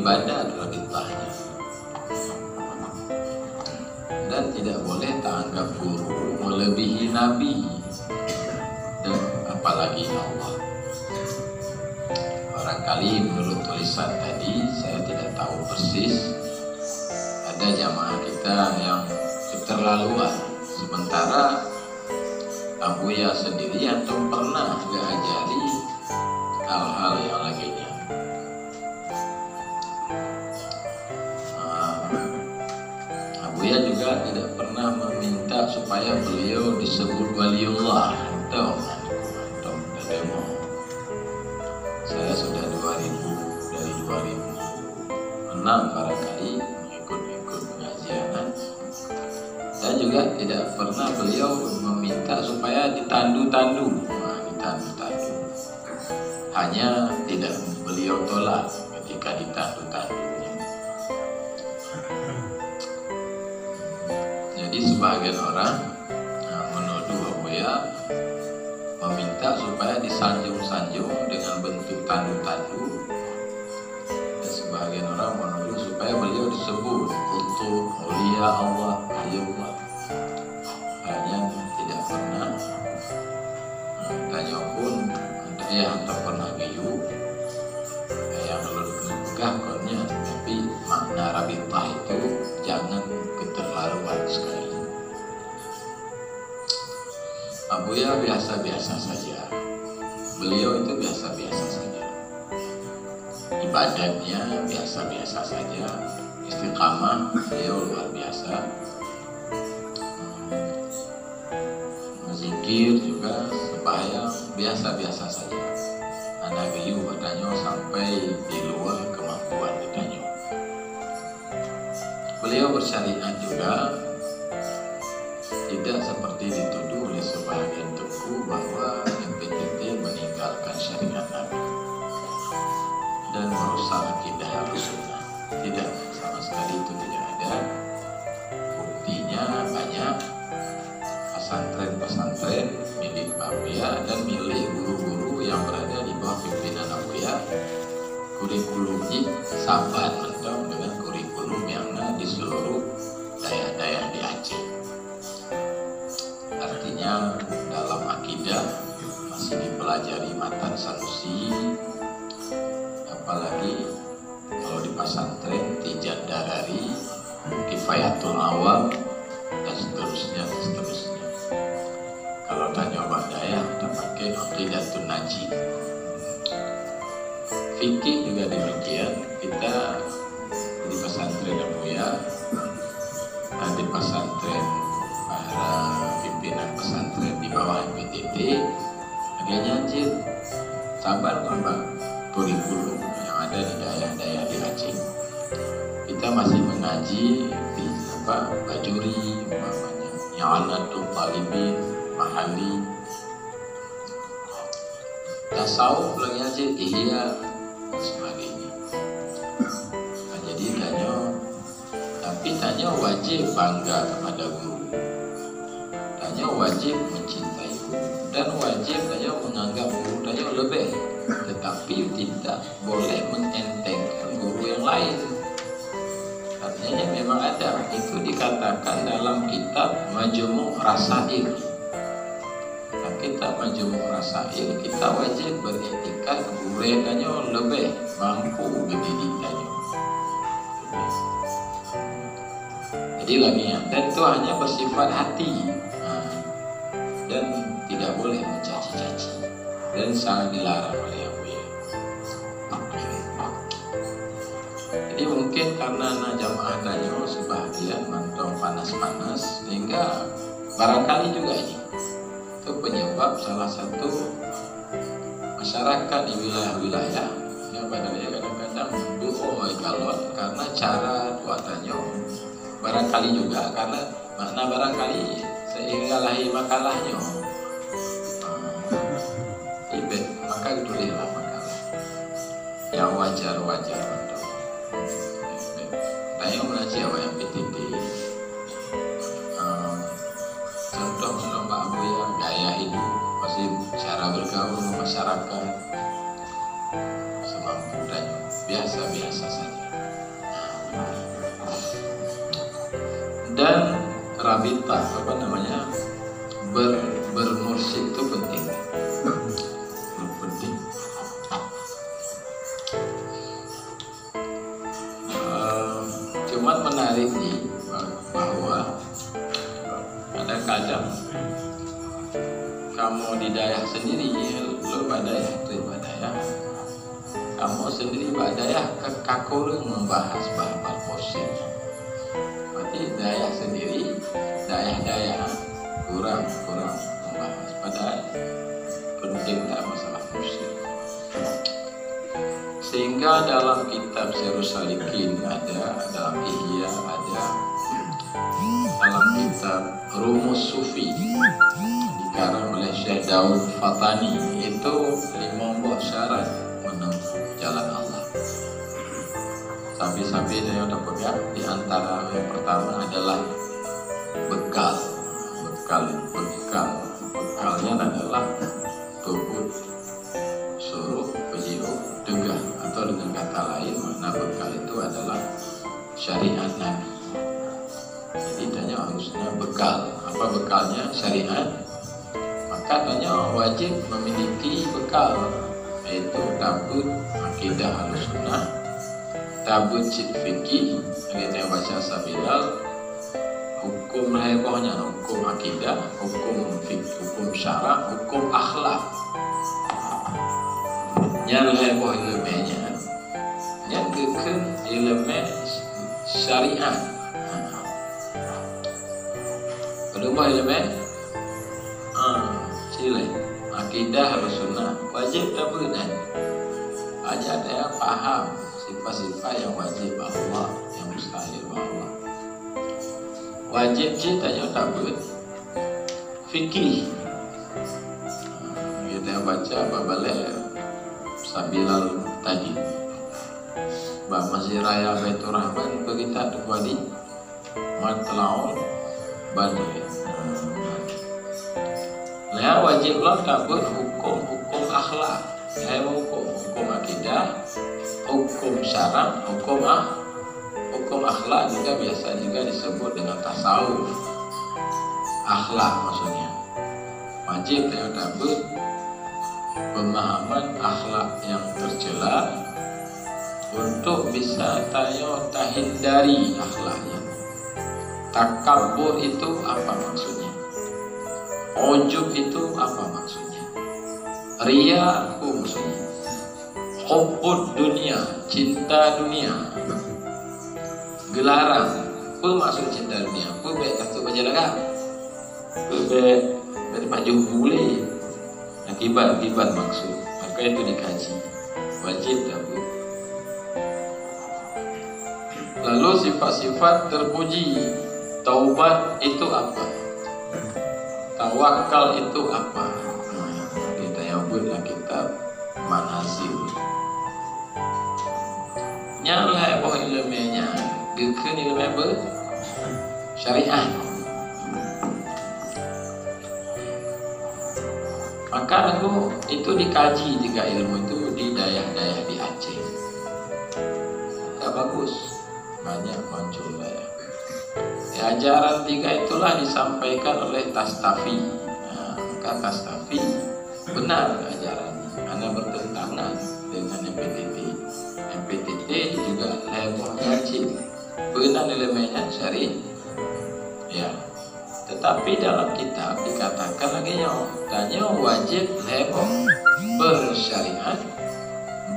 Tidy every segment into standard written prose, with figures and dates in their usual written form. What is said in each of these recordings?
beribadah rabitahnya. Dan tidak boleh tak anggap guru melebihi nabi dan apalagi Allah. Barangkali menurut tulisan tadi, saya tidak tahu persis, ada jamaah kita yang keterlaluan. Sementara Abuya sendiri antum pernah diajari hal-hal yang lainnya. Abuya juga tidak pernah meminta supaya beliau disebut waliullah. Saya sudah dari 2006 barangkali mengikut pengajian. Saya juga tidak pernah beliau meminta supaya ditandu-tandu. Ditandu-tandu. Hanya tidak beliau tolak ketika ditandu-tandu. Jadi sebagian orang menuduh Abuya meminta supaya disanjung-sanjung dengan bentuk tandu-tandu, dan sebagian orang menuduh supaya beliau disebut untuk mulia Allah, Allah. Hanya tidak pernah tanya pun ada yang tak pernah biu yang pegang konnya, tapi makna rabitah itu jangan keterlaluan sekali. Abuya biasa-biasa saja. Beliau itu biasa-biasa saja. Ibadahnya biasa-biasa saja. Istiqamah beliau luar biasa. Zikir juga sembahyang biasa-biasa saja. Anak biu katanya sampai di luar kemampuan katanya. Beliau bersyariat juga, tidak seperti dituduh oleh sebagian tengku bahwa MPTT meninggalkan syariat Nabi dan merusak akidah Ahlussunnah. Tidak, sama sekali itu tidak ada. Buktinya banyak pesantren-pesantren milik Abuya dan milik guru-guru yang berada di bawah pimpinan Abuya, kurikulumnya sama dengan kurikulum yang ada di seluruh daerah-daerah di Aceh. Artinya dalam akidah masih dipelajari Matan Sanusi, apalagi kalau di pesantren Tijan Darari, Kifayatul Awam, dan seterusnya. Kalau tanya Badaya, kita pakai Aqidatun Najib. Fikih juga demikian. Kita di pesantren Abuya, di pesantren para pimpinan pesantren di bawah MPTT, agak nyanjir sabar Mbak kurikulum yang ada di daerah-daerah di Aceh. Kita masih mengaji di Bajuri, I'anatul Talibin, Mahali, tasawuf lagi aja, ihya dan sebagainya. Nah, jadi tanya wajib bangga kepada guru, tanya wajib mencintai guru, dan wajib tanya menganggap guru tanya lebih, tetapi tidak boleh mengentengkan guru yang lain. Artinya memang ada, itu dikatakan dalam kitab Majmu' Rasail. Nah, kitab Majmu' Rasail kita wajib beretikat guru tanya lebih mampu pendidikannya. Jadi lagi dan itu hanya bersifat hati, dan tidak boleh mencaci-caci dan sangat dilarang oleh Abuya. Jadi mungkin karena jamaah tanya sebagian mantong panas-panas, sehingga barangkali juga ini itu penyebab salah satu masyarakat di wilayah-wilayah yang kadang-kadang doa galon karena cara buatannya, barangkali juga karena makna barangkali sehingga lahir makalahnya. Ibet maka ditulislah makalah yang wajar-wajar. Tanya mengaji awak yang PTT. Contoh Mbak Abuya gaya hidup, masih cara bergaul masyarakat semampu tanya. biasa-biasa saja. Dan rabitah bermursyid itu penting. Penting. Cuman menariknya bahwa ada kadang kamu di daerah sendiri, lo badayah kamu sendiri badayah kekakurung membahas bahas posisi. Berarti daerah sendiri, daerah kurang membahas. Padahal pentinglah masalah musik. Sehingga dalam kitab Sirus Salikin ada, dalam Ihya ada, dalam kitab Rumus Sufi dikarang oleh Syekh Daud Fatani itu 5 syarat menempuh jalan Allah. Sampai-sampai saya sudah pegang, di antara yang pertama adalah bekal. Bekalnya adalah tubut, suruh, pejiu, degah, atau dengan kata lain makna bekal itu adalah syariat Nabi. Jadi tanya harusnya bekal. Apa bekalnya? Syariat. Maka tanya wajib memiliki bekal, yaitu tabut akidah Ahlussunnah, tabut fikih, kita baca Sabilal, hukum hebohnya, hukum akidah, hukum fikih, hukum syara, hukum akhlak. Yang heboh ilmunya, yang kekeh ilmu syariat. Kedua ilmu sila akidah Ahlussunnah wajib tabut dan aja dia paham sifat-sifat yang wajib Allah, yang mustahil Allah. Wajib tanya tabut fikih. Kita baca babale Sabilal tadi. Bab Masjid Raya Baitur Rahman berita terwadi Matlaul Badri. Nah, wajiblah tabut hukum akhlak. Hukum akidah, hukum syara, hukum akhlak juga biasa juga disebut dengan tasawuf. Akhlak maksudnya. Wajib tabut pemahaman akhlak yang tercela untuk bisa tahindari akhlaknya. Takabur itu apa maksudnya? Ujub itu apa maksudnya? Riya apa maksudnya? Hubbud dunia, cinta dunia. Gelaran, apa maksud cinta dunia? Apa baik kata baca lagak? Apa baik dari maju boleh? Akibat maksud. Maka itu dikaji. Wajib tabut. Lalu sifat-sifat terpuji. Taubat itu apa? Tawakal itu apa? Kita yang buatlah kitab Manazil. Nyala apa ilmunya? Geken ilmu syariat. Maka itu dikaji juga ilmu itu di daerah-daerah di Aceh. Tak bagus, banyak muncul daerah. Ajaran 3 itulah disampaikan oleh Tastafi. Maka Tastafi benar ajarannya, karena bertentangan dengan MPTT. MPTT juga heboh wajib, benar ilmunya syariat. Ya. Tetapi dalam kitab dikatakan lagi tanya wajib heboh bersyariat,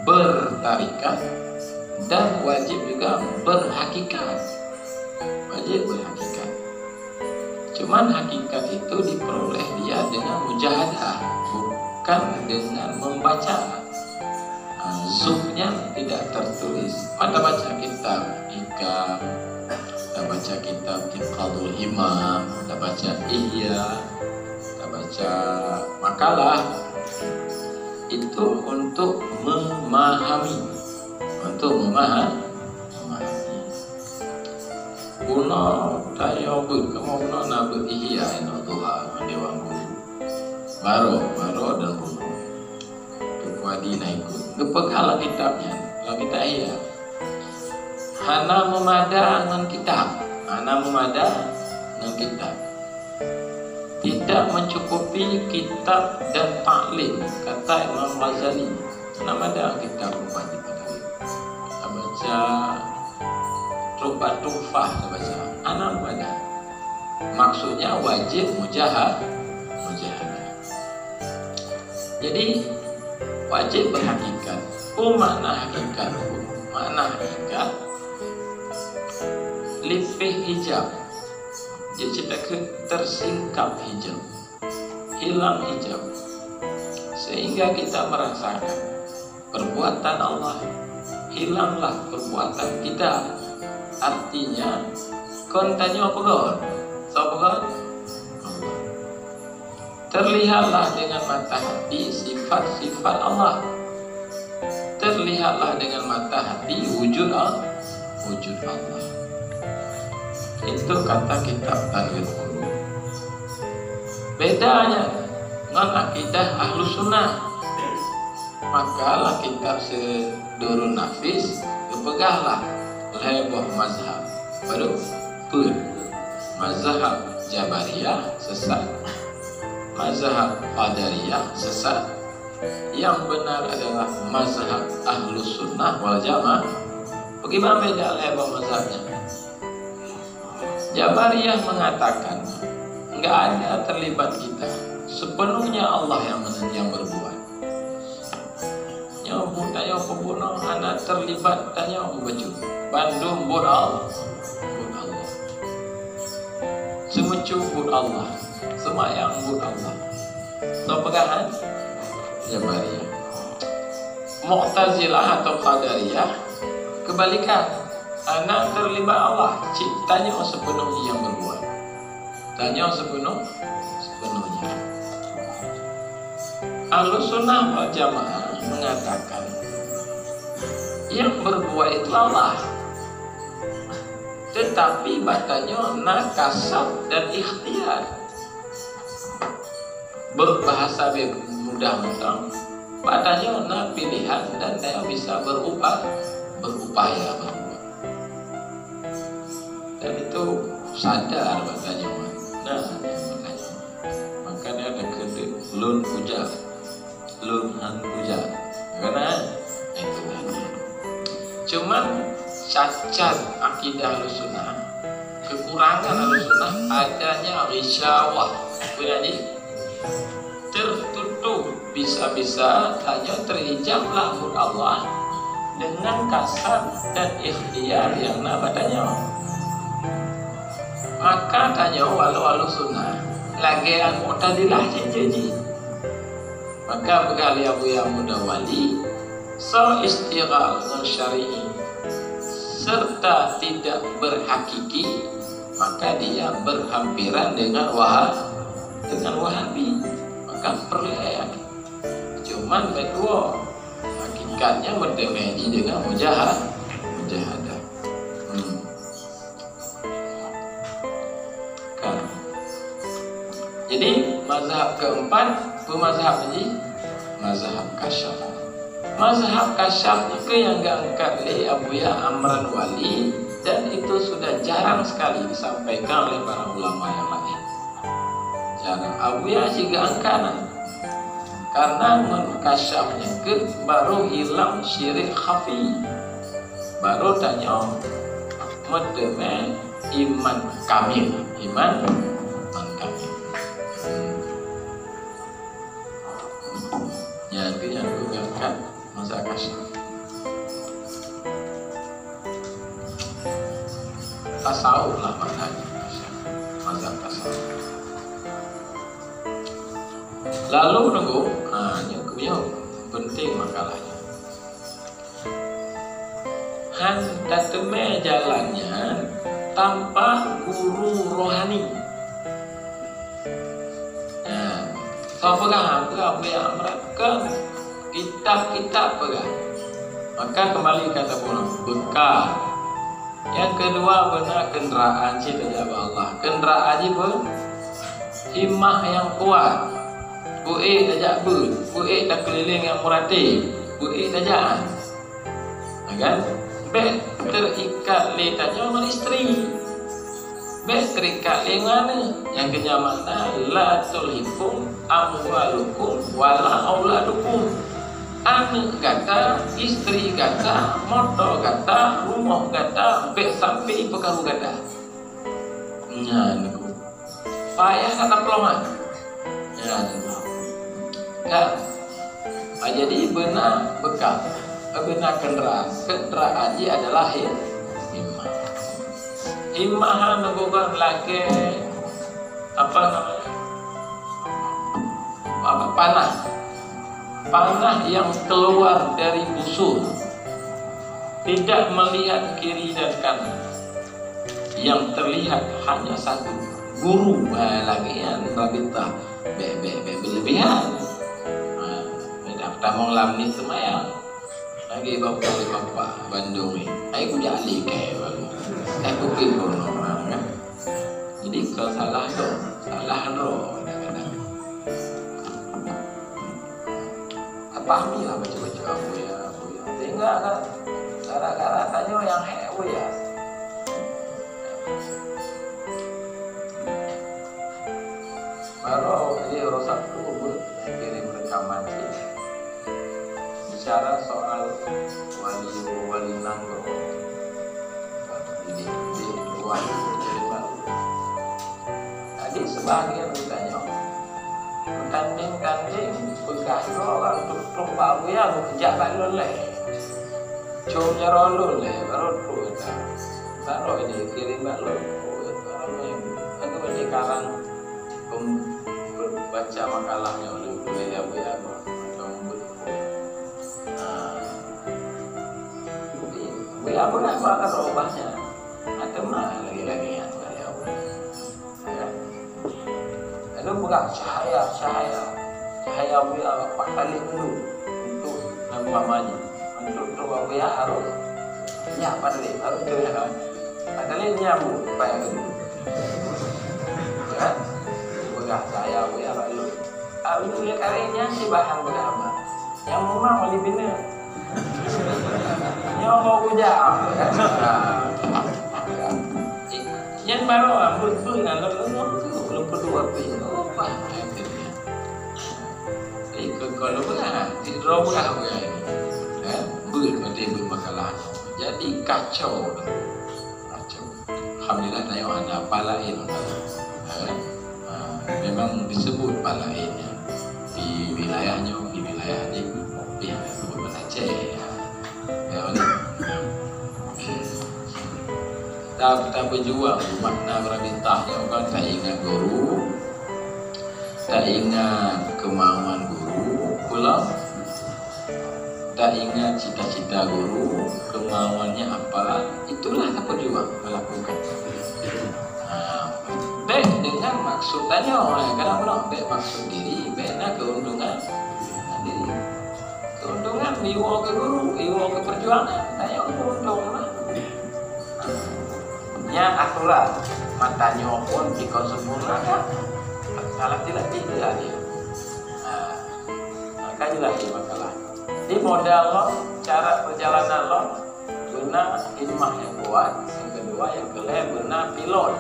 bertarikat, dan wajib juga berhakikat. Wajib berhakikat. Cuman hakikat itu diperoleh dia dengan mujahadah, bukan dengan membaca. Zuhnya tidak tertulis. Pada baca kitab Ika, kita baca kitab Iqadul Imam, kita baca Ihya, kita baca makalah, itu untuk memahami, Kuno tayo bud, kamu kuno nabut Ihya ino Tuhan Dewan Guru, baro dan Kuno, Tukwadi naikut, kepegala kitabnya. Kalau kita iya, hana memada dengan kitab, tidak mencukupi kitab dan taklim, kata Imam Ghazali. Nama ada kitab rupanya kita baca Rubat Tuhfah, kita baca anak pada maksudnya wajib mujahadah. Jadi wajib berhakikat. Makna hakikat lipih hijab. Dia ceritakan tersingkap hijab, hilang hijab, sehingga kita merasakan perbuatan Allah, hilanglah perbuatan kita. Artinya kontanya apa God? Allah. Terlihatlah dengan mata hati sifat-sifat Allah. Terlihatlah dengan mata hati wujud Allah. Itu kata kitab Tanwir Qulub. Bedanya dengan akidah Ahlus Sunnah. Makalah kitab Sedurun Nafis kepegahlah lebah mazhab. Baru pun mazhab Jabariyah sesat, mazhab Qadariyah sesat. Yang benar adalah mazhab Ahlus Sunnah wal Jamaah. Bagaimana beda lebah mazhabnya? Jabariyah mengatakan enggak ada terlibat kita, sepenuhnya Allah yang berbuat. Nyobut ayo pembunuh anak terlibat tanya membaca Bandung bud Allah, semecu bud Allah, semayang bud Allah. So pegangan Jabariyah. Mu'tazilah atau Qadariyah kebalikan. Anak terlibat Allah, ciptanya sepenuhnya yang berbuat. Tanya sepenuhnya. Ahlus Sunnah wal Jamaah mengatakan yang berbuat itu Allah, tetapi batanya nakasab dan ikhtiar. Berbahasa mudah-mudah, batanya nak pilihan dan dia bisa berupaya berbuat. Dan itu sadar makanya. Makanya ada kode lun han ujar. Karena itu tadi. Cuman cacat akidah Ahlussunnah, kekurangan Ahlussunnah adanya risyawah. Berarti tertutup, bisa-bisa hanya terhijablah hud Allah dengan kasar dan ikhtiar yang nabatanya. Maka tanya walau sunnah lagian mu'tadilah jadi. Maka begali Abu yang muda wali so istighal dengan syari'i serta tidak berhakiki, maka dia berhampiran dengan wahabi. Maka perlahan cuman berdua hakikatnya bertemeji dengan mujahadah. Jadi mazhab keempat mazhab ini mazhab kasyaf. Mazhab kasyaf itu yang diangkat oleh Abuya Amran Wali, dan itu sudah jarang sekali disampaikan oleh para ulama yang lain. Jarang. Abuya juga angkatan karena kasyafnya baru hilang syirik khafi, baru tanya medeme iman kamil. Ya, itu yang diangkat mazhab kasyaf. Tasawuf lah maknanya mazhab tasawuf. Lalu nunggu, ini penting makalahnya. Dateme jalannya tanpa guru rohani. Kau pegang yang mereka kitab pegang. Maka kembali kata pun bekal. Yang kedua benar kenderaan cita Allah. Kenderaan pun himmah yang kuat. Buik tajak ber, buik tak keliling yang murati, buik tajaan. kan? Be terikat le tanya sama istri. Be terikat le mana? Yang kenyamanan la tulhikum amwalukum wala auladukum. Anak kata, istri kata, motor kata, rumah kata, be sampai perkara kata. Nya niku. Payah kata pelongan. Ya niku. Kan? Jadi benar bekal. Benar kenderaan dia adalah himmah. Himmah bukan lagi apa namanya? Panah yang keluar dari busur, tidak melihat kiri dan kanan. Yang terlihat hanya satu guru lagi yang rabitah berlebihan. Dah mau lam ni semayang lagi bapak Bandung ni. Aku jali ke baru. Aku pergi kono kan. Jadi kalau salah tu, salah roh kadang-kadang. Pahami lah baca-baca aku ya. Sehingga kan gara-gara tanya yang hewe ya. Baru dia rosak tu kirim rekaman sih. Bicara soal wali nangro di luar dari baru. Tadi sebagian ditanya kanding bekas orang tuh baru ya lu kerja baru le, cuma rolul le baru tuh baru ini kirim baru aku baca karang baca makalahnya oleh ya ya pernah bakar ubahnya ada mah lagi yang saya ya ada bukan cahaya buya pakai dulu untuk namanya untuk buya harus ya padahal harus dia padahal nyambung supaya gitu kan bukan cahaya buya lalu itu ya karyanya si bahan berapa yang memang lebih benar yang mau ujang yang baru ambut dengan belum berdua apa kalau benar tidak ya berarti bermakalah jadi kacau. Alhamdulillah tanya ada palain memang disebut palainnya di wilayahnya di wilayah Aceh. Kita berjuang makna berabitahnya kan tak ingat guru, tak ingat kemauan guru pula, tak ingat cita-cita guru, kemauannya apa, itulah kita berjuang melakukan. Baik dengan maksud tanya, kadang-kadang baik maksud diri, baiknya keuntungan diri. Keuntungan iwa ke guru, iwa ke perjuangan, tanya untung lah. Nya aturan matanya pun dikonsumsikan salah tidak dia. Maka jelas masalah. Di modal lo, cara perjalanan lo, benar hikmah yang kuat. Yang kedua yang kelima benar pilot,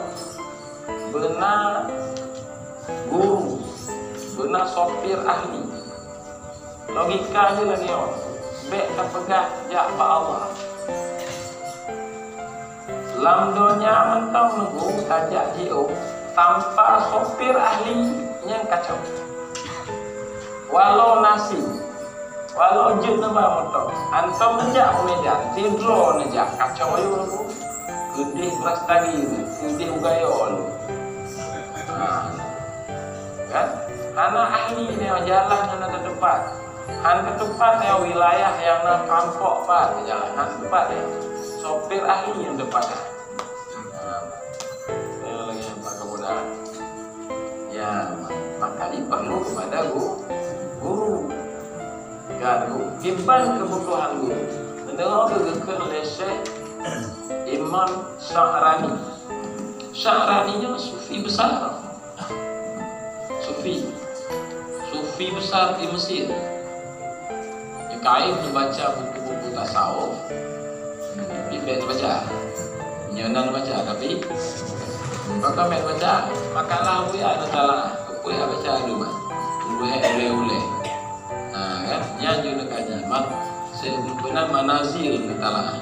benar guru, benar sopir ahli. Logikanya lagi orang. Baik terpegang japa Allah. Lamdonya mentang nunggu tajak jio tanpa sopir ahli yang kacau. Walau nasi, walau jet nama motor, antum menjak medan, tidur nejak kacau ayu nunggu. Gede beras tadi, gede ugayo lu. Kan? Anak ahli yang jalan anak ke depan, han ke depan yang wilayah yang nak kampok pak jalan han depan ya. Sopir ahli yang depan. Ya, makanya perlu kepada guru. Gimana kebutuhan guru? Mendengar kegeker leseh Imam Sya'rani. Sya'raninya sufi besar. Sufi besar di Mesir. Kait membaca buku-buku tasawuf, bet baca. Nyonan baca tapi maka met baca makalah we ada salah. We baca dulu mah. Ule. Nah, kan nyanyi dekatnya mak sebenarnya manazil katalah.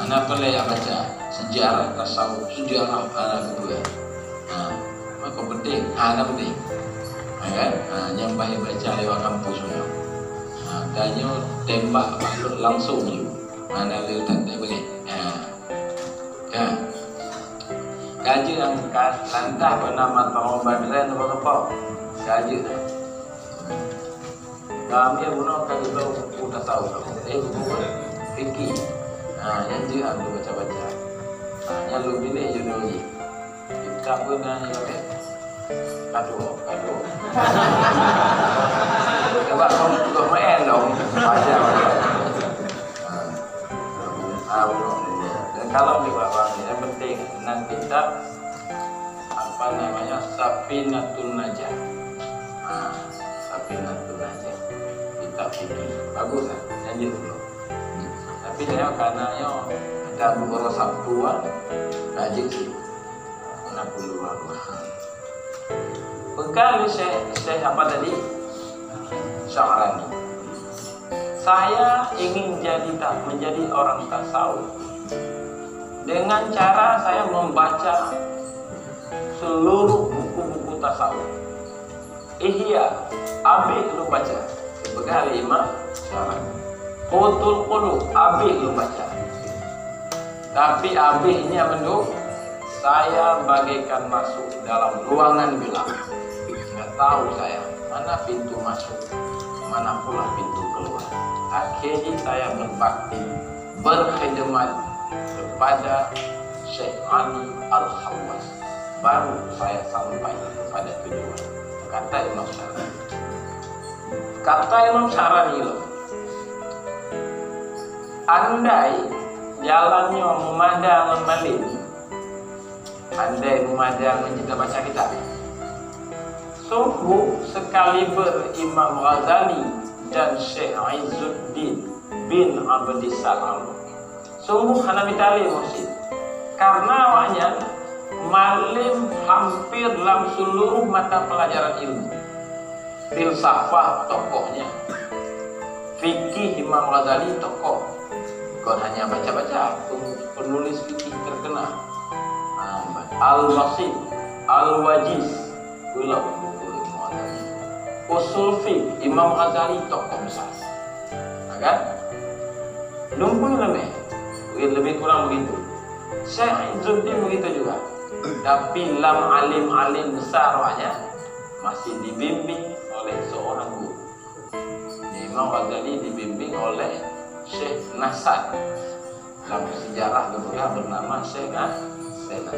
Anak pelai baca sejarah tasawuf, sejarah anak kedua. Nah, maka penting, anak penting. Kan? Yang baik baca lewat kampusnya. Tanya tembak makhluk langsung je. Mana letak tak boleh. Kan? Kaji yang lantah bernama Pengobat Ren apa-apa. Kaji. Kami guna kalau buku tasawuf. Buku fikih. Yang dia ambil baca-baca. Yang lu pilih jodoh ni. Kita pun yang kado. Sebab kau main dong baca. Dan kalau di bawah yang penting nanti kita apa namanya Safinatul Najah. Safinatul Najah. Kita pilih bagus kan? Janji dulu. Tapi saya karena ada beberapa sabtuan rajin sih. Nak dulu. Bekal saya apa tadi? Syarani. Saya ingin menjadi orang tasawuf dengan cara saya membaca seluruh buku-buku tasawuf. Ihya, Abi lu baca. Bekal Imam Syarani. Qutul Qulub, Abi lu baca. Tapi Abi ini apa dulu? Saya bagaikan masuk dalam ruangan gelap. Tidak tahu saya mana pintu masuk, mana pula pintu keluar. Akhirnya saya berbakti, berkhidmat kepada Syekh Ali Al-Khawas. Baru saya sampai pada tujuan. Kata Imam Syarani. Kata Imam Syarani loh. Andai jalannya memadang memalin, andai memadang kita baca kitab, sungguh sekaliber Imam Ghazali dan Syekh Izzuddin bin Abdissalam, sungguh Hanafi Tali Mursyid, karena awalnya malim hampir dalam seluruh mata pelajaran ilmu. Filsafah tokohnya, fikih Imam Ghazali tokoh. Bukan hanya baca-baca, penulis fikih terkenal. Al-Basit, Al-Wajiz, Usul Fiqh, Imam Ghazali tokoh besar. Kan? Lumpur lebih kurang begitu. Syekh Izzuddin begitu juga. Tapi lam alim besar wanya masih dibimbing oleh seorang guru. Imam Ghazali dibimbing oleh Syekh Nasad. Dalam sejarah kedua bernama Syekh Nasad.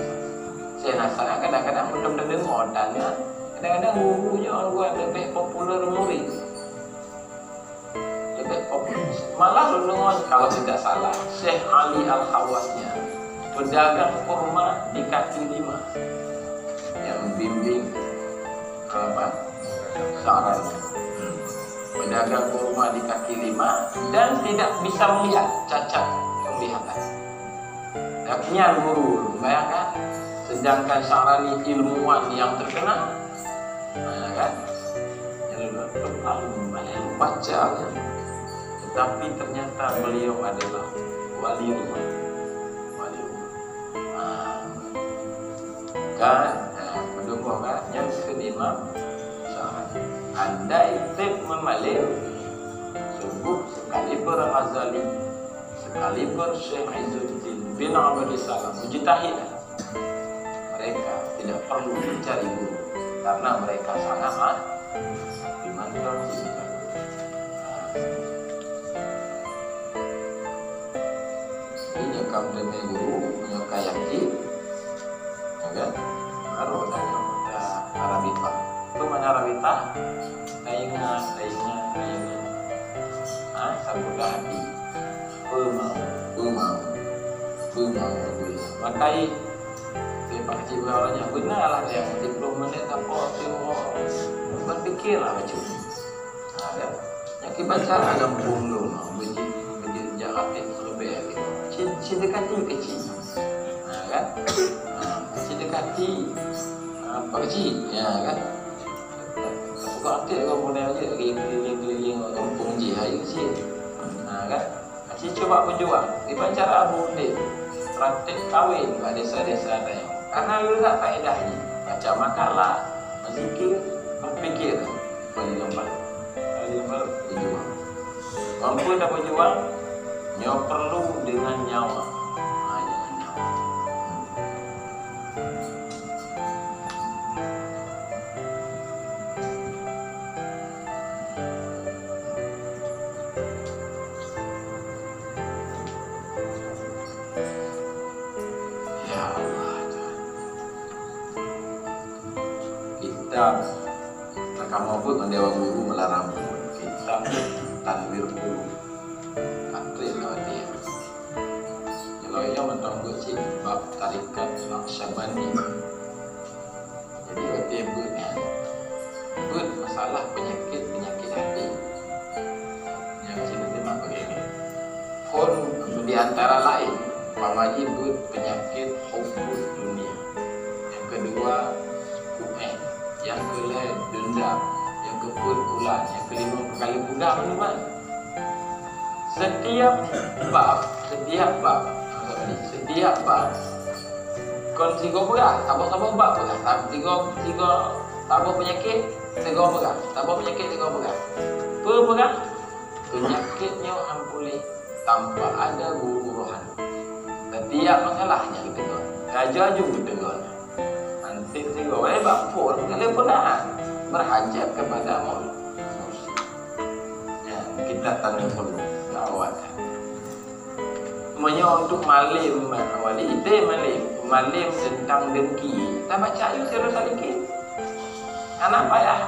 Syekh Nasad kadang-kadang benar-benar dengar dan kadang-kadang gurunya orang lebih populer murid. Lebih populer. Malah lu dengar kalau tidak salah Syekh Ali Al-Khawasnya pedagang kurma di kaki lima yang membimbing Syarani. Pedagang kurma di kaki lima dan tidak bisa melihat, cacat penglihatan. Akhirnya guru, bayangkan, sedangkan Syarani ilmuwan yang terkenal, kan? Yang banyak baca, ya. Tetapi ternyata beliau adalah waliullah. Kan, mendukung kan? Yang kedua, andai tip memalin, sungguh sekaliber Ghazali, sekaliber Syekh Izzuddin bin Abdissalam, mujtahid. Mereka tidak perlu mencari guru karena mereka sangat dimantap. Ini kamu demi guru menyukai yakin, kan? Baru ada Arabita. Itu mana Arabita? Taingan. Sabda hati. Pemau. Makai Pak Haji Bawanya gunalah yang 10 menit apa berpikirlah macam ni. Yang kita baca dalam bulu, jarak lebih gitu. Cedekati kecil, kan? Cedekati apa kecil, ya kan? Bukan aktif kau model je, keliling kampung je, hari kecil, kan? Cik coba berjuang, di cara boleh praktik kahwin kat desa-desa lain. Karena juga faedahnya, baca makalah, berzikir, berfikir, paling lembat berjuang. Mampu dah berjuang, nyawa perlu dengan nyawa. Kita kamu pun mendewa guru melarang kita tanwir guru antri lawan dia. Kalau ia menunggu sih bab tarikat Naqsyabandi. Jadi waktu buat masalah penyakit hati yang sini memang begini. Pun di antara lain pamaji buat penyakit hubbud dunia. Yang kedua yang kelima dendam, yang keempat yang kelima kali pegang memang. Setiap bab kon tiga berat, tabung bab berat, tiga tabung penyakit, tiga berat, tabung penyakit tiga berat. Berat penyakitnya ampulih tanpa ada guru rohani. Setiap masalahnya kita raja juga tegur. Nanti tiga boleh bapur kalau pernah berhajat kepada mursyid. Ya, kita tanya perlu gawat. Semuanya untuk malim wali itu malim tentang dengki. Tak baca itu serius sedikit. Anak payah.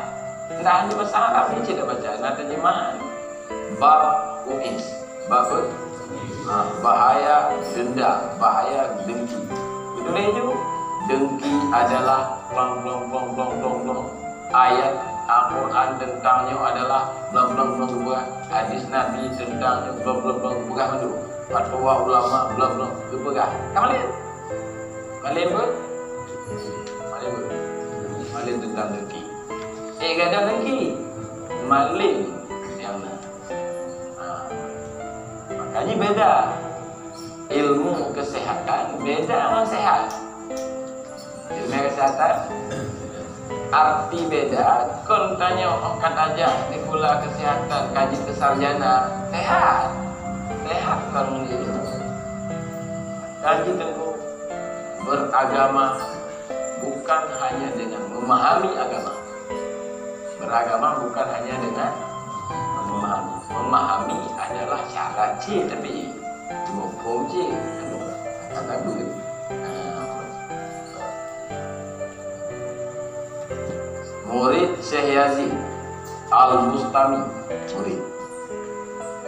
Tidak hanya bahasa Arab ini tidak baca. Ada terjemahan. Bab uis, bab bahaya dendam, bahaya dengki. Betul itu? Dengki adalah blong. Ayat Al-Quran tentangnya adalah blong. Hadis Nabi tentangnya blong. Bukan itu. Fatwa ulama blong. Bukan. Kamu lihat? Malim tentang dengki. Kadang dengki. Malim yang makanya beda. Ilmu kesehatan beda sama sehat. Ilmu kesehatan arti beda. Kon tanya angkat aja di pula kesehatan kaji kesarjana sehat kan itu. Kaji tentang beragama bukan hanya dengan memahami agama. Beragama bukan hanya dengan memahami. Memahami adalah syarat C, tapi hukum C kata duit. Murid Syekh Yazid Al-Bustami, murid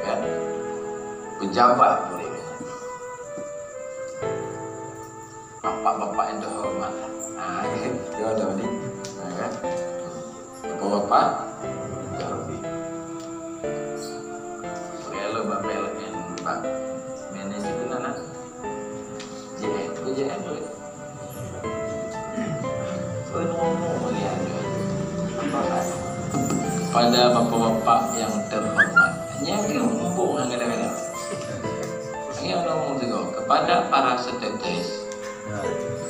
kan? Pejabat murid, bapak-bapak yang terhormat. Dia ada ni, kan? Bapak-bapak kalau bapel yang bang manajer itu nana JM tu ngomong melihat pada bapak-bapak yang terhormat. Hanya ngomong kadang-kadang. Hanya ngomong juga kepada para setetes.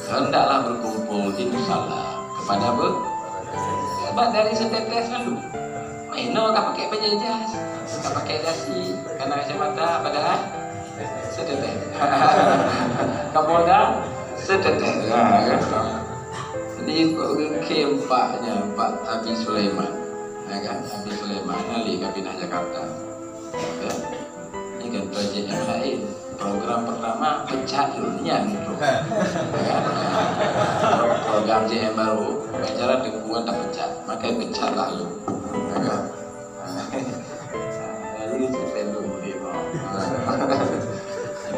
Hendaklah berkumpul di musala kepada sebab dari setetes lalu. Maino kan pakai baju jas, kan pakai dasi, kena kacamata padahal setetes. Kapolda setetes. Jadi keempatnya Pak Abi Sulaiman, kan? Abi Sulaiman Ali Kabinah Jakarta. Ya. Ini kan proyek yang lain. Program pertama pecah ilmiah itu. Program JM baru, bicara dukungan tak pecah, maka pecah lalu. Jadi sepelu dia.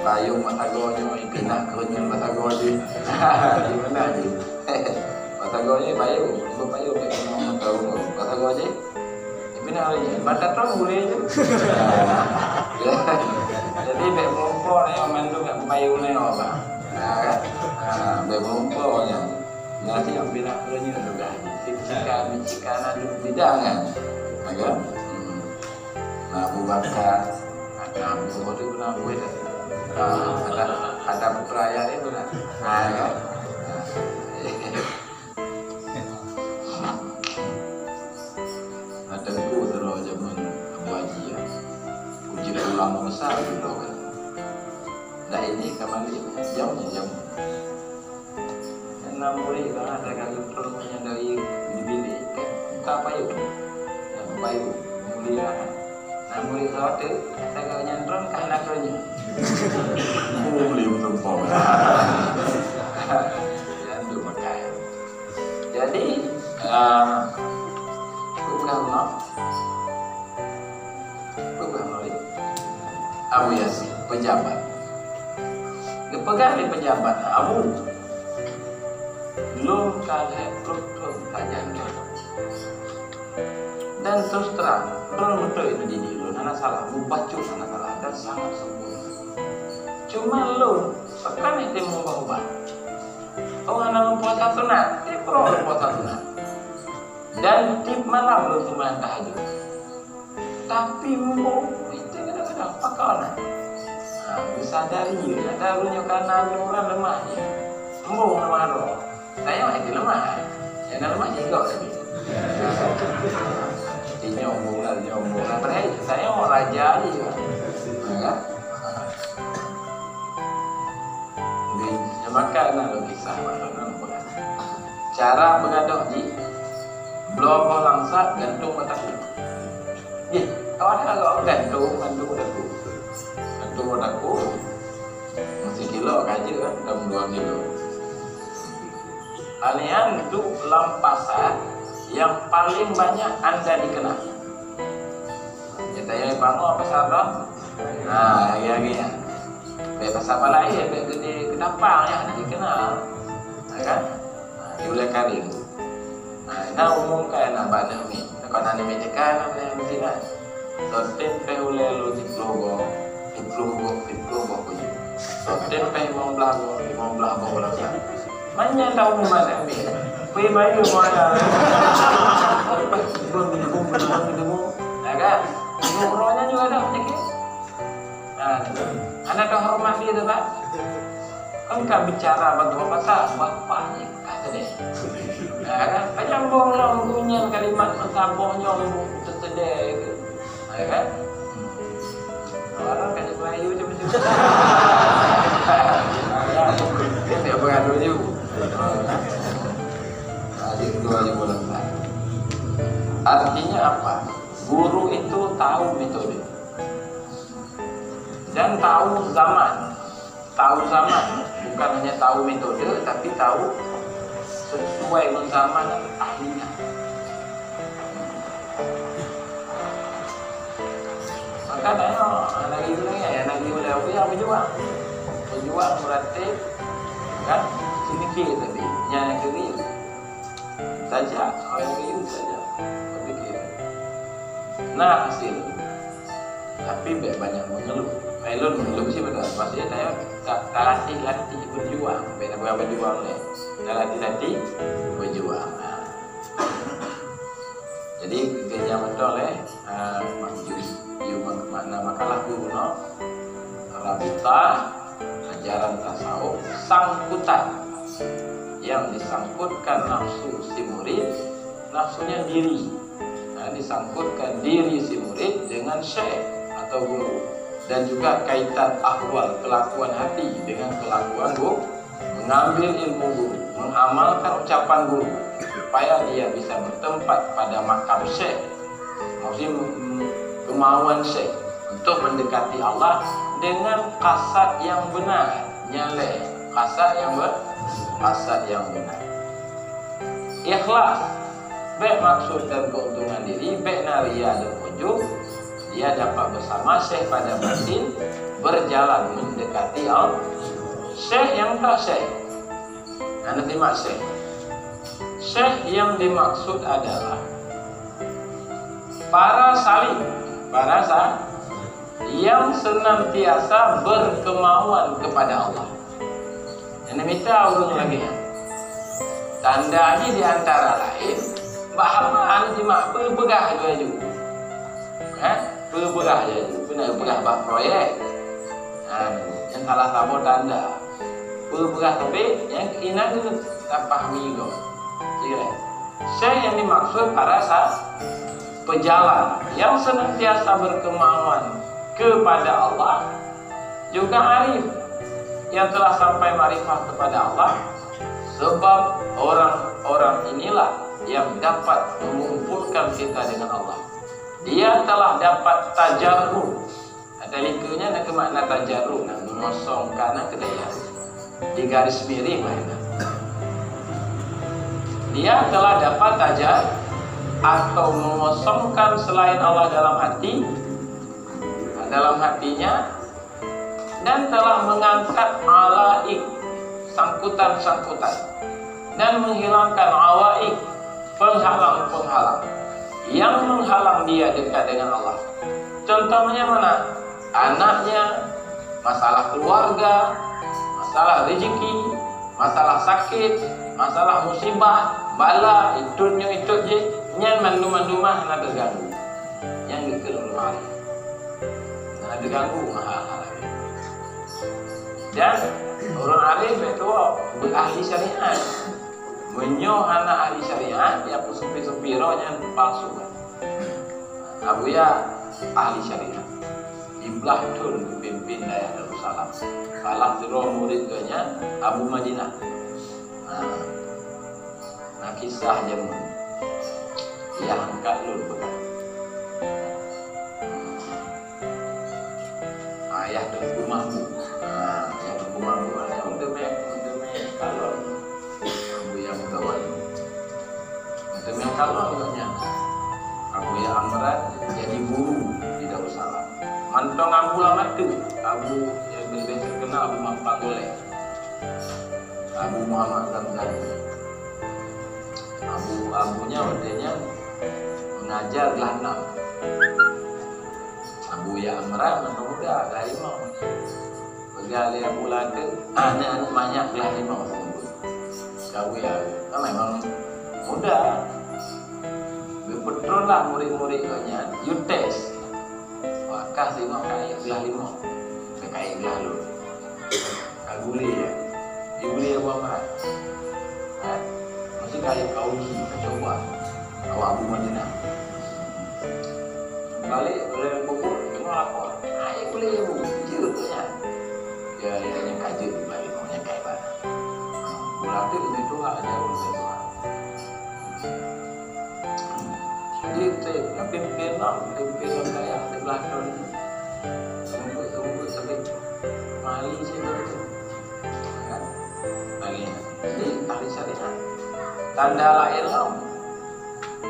Payung matagonya, pindah kerunyun matagonya. Di mana je? Matagonya payung, payung kita tahu matagonya. Pindah lagi, mata terang boleh je. Jadi bek melumpur ni orang tu kat payu ni apa? Kan? Bek melumpurnya. Nanti yang bina punya juga. Bicikan ada bidang kan? Agak. Nah, Abu Bakar, ada Abu tu pernah buat. Ada perayaan itu kan? Kan? Ada ku terus zaman Abu Haji ya. Uji ulama besar dulu kan. Nah ini kembali jauh. Enam murid kan ada kali perlunya dari di bilik kan. Buka payu, mulia. Nah murid satu, saya kalau nyantron kan nakernya. Beli betul. Jangan makan. Jadi bukan Abu Yasin pejabat. Dipegang di pejabat Abu. Belum kajian. Dan terus terang, belum betul itu di dulu. Anak salah, membaca anak salah dan sangat sempurna. Cuma lu sekarang itu mengubah. Oh anak puasa sunat, dia perlu puasa sunat. Dan tip malam lu sembahyang tahajud. Tapi mau itu kadang-kadang pakai bisa dari ada lunya karena orang lemah ya. Mau lemah roh. Saya masih lemah. Yang lemah juga lagi. Nyombong lah. Berarti saya mau raja aja. Enggak? Maka nak kisah cara bergaduh di blogo langsa gantung mataku. Ya, kawan kalau gantung mataku. Gantung mataku masih kilo kaji kan, dalam 2 kilo. Kalian itu lampasan yang paling banyak Anda dikenal. Kita yang bangun apa sahabat? Nah, ya. Pasal apa lain, gede kedapang yang dikenal, kan? Diulai karir. Nah, umumkan apa ni? Kalau nanti mejekan apa yang mesti kan? Soten peulai lo diplogo punya. Soten pe mau belago lagi. Mana tahu mana ni? Pergi main mana? Belum, agak. Umurnya juga ada macam anak hormat dia tu tak? Kan kau bicara bagaimana pasal bapaknya kata dia. Kan? Macam bolong punya kalimat mentabungnya tersedek. Kan? Orang kata Melayu macam tu. Dia beradu juga. Adik kedua aja boleh. Artinya apa? Guru itu tahu metode. Dan tahu zaman, bukan hanya tahu metode, tapi tahu sesuai dengan zaman dan ahlinya. Maka lagi yang berjuang berarti kan sedikit tapi nyana kiri saja, orang kiri saja, berpikir. Nah hasil, tapi banyak mengeluh. Elon mengeluh sih betul. Maksudnya saya tak latih berjuang. Beda berjuang ni. Tak latih berjuang. Jadi kerja betul makna makalah guru no. Rabita ajaran tasawuf sangkutan yang disangkutkan nafsu si murid, nafsunya diri. Disangkutkan diri si murid dengan syekh atau guru. Dan juga kaitan ahwal kelakuan hati dengan kelakuan guru, mengambil ilmu guru, mengamalkan ucapan guru supaya dia bisa bertempat pada makam syekh, maksudnya kemauan syekh untuk mendekati Allah dengan kasat yang benar, nyale kasat yang benar, ikhlas, baik maksud dan keuntungan diri, baik naria dan ujub. Dia dapat bersama syekh pada batin berjalan mendekati Allah. Syekh yang tak syekh. Anda terima syekh. Syekh yang dimaksud adalah para salih, yang senantiasa berkemauan kepada Allah. Yang minta urung lagi ya. Tandanya di antara lain bahaman cuma berpegah je. Berpegah je. Benar berpegah bah proyek. Yang salah satu tanda. Berpegah tapi yang ina tu tak pahami go. Kira. Saya yang dimaksud para pejalan yang senantiasa berkemauan kepada Allah, juga arif yang telah sampai marifat kepada Allah, sebab orang-orang inilah yang dapat mengumpulkan kita dengan Allah. Dia telah dapat tajarrud. Ada likunya nak makna tajarrud, nak mengosongkan kedaya di garis miring lah. Dia telah dapat tajar atau mengosongkan selain Allah dalam hatinya, dan telah mengangkat alaik, sangkutan-sangkutan, dan menghilangkan awaik, penghalang-penghalang yang menghalang dia dekat dengan Allah. Contohnya mana? Anaknya, masalah keluarga, masalah rezeki, masalah sakit, masalah musibah, bala, itu je, yang mandu-mandumah nak terganggu, yang dikenal hari, nak terganggu hal-hal. Dan orang arif itu berahli syariat, menyoh anak ahli syariat yang supir-supiro yang palsu. Abu ya ahli syariat, iblah tun pimpin daya Darussalam. Salah tiru muridnya Abu Madinah. Nah kisah yang dia angkat lul betul. Ayah dan rumahmu. Yang rumahmu yang untuk kalau Abu yang kawan, untuk kalau agaknya Abu yang Amran jadi guru di Darussalam. Mantong Abu lama tu, Abu yang lebih terkenal Abu Mampang Golek, Abu Muhammad Zamzam. Abunya wadahnya mengajar gelanam. Abu ya Amran mana muda dari mau. Begali Abu lada, anak banyak dari mau. Kau ya, memang muda. Betul lah murid-muridnya, you test. Wakah sih mau kaya belah lima, kaya belah lu. Kaguli ya, dibeli Abu Amran. Masih kaya kau ni, coba. Kau Abu Madinah. Balik boleh pokok, tengok lapor. Ayo boleh Abu, jerutnya. Ya, yang kaji balik maunya kaya mana. Berarti lebih tua aja lebih tua. Jadi saya pimpin saya di belakang. Tunggu sampai mali sih begitu. Kan? Lagi. Jadi ahli syariat. Tanda lahir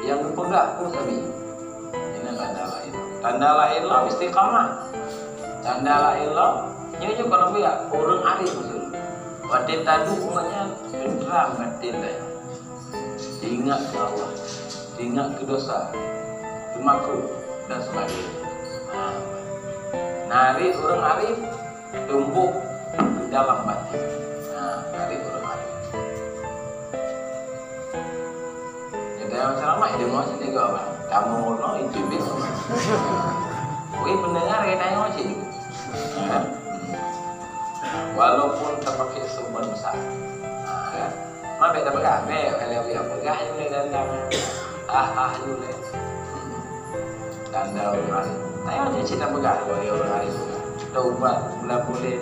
yang berpegang pun sabi. Ini tanda lahir. Tanda lahir istiqamah. Tanda lahir ini juga kalau ya orang arif betul. Wadah tadu umumnya gendram batin dah. Ingat ke Allah, ingat ke dosa, ke makruh dan sebagainya. Nari orang arif tumbuh di dalam batin. Nari orang arif. Jadi yang ceramah itu mau sih juga apa? Kamu mau itu bilang. Wih pendengar kita yang mau sih. Walaupun terpakai sumber besar, kan? Mak beda pegang, kalau yang pegang juga dan juga, tanda orang hari. Tanya aja cita pegang, kalau orang hari juga. Taubat, bulan boleh,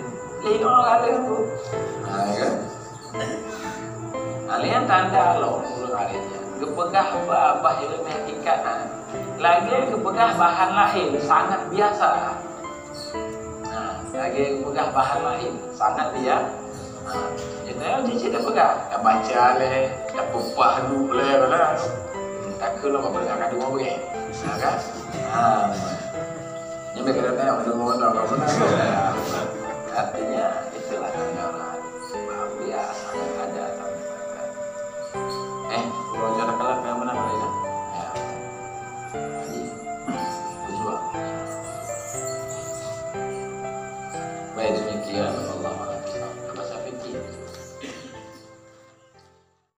lino kali tu, kan? Kalian tanda lo orang harinya. Kepegah bah ilmu hakikat, lagi kepegah bahan lain sangat biasa. Lagi pegang bahan lain sangat dia. Jadi dia tidak pegang. Dah baca le, dah pupah dulu le, lah. Tak kena apa pegang kadu mau ke? Kan? Yang berkaitan dengan dulu mau tahu apa? Artinya itulah tanda orang.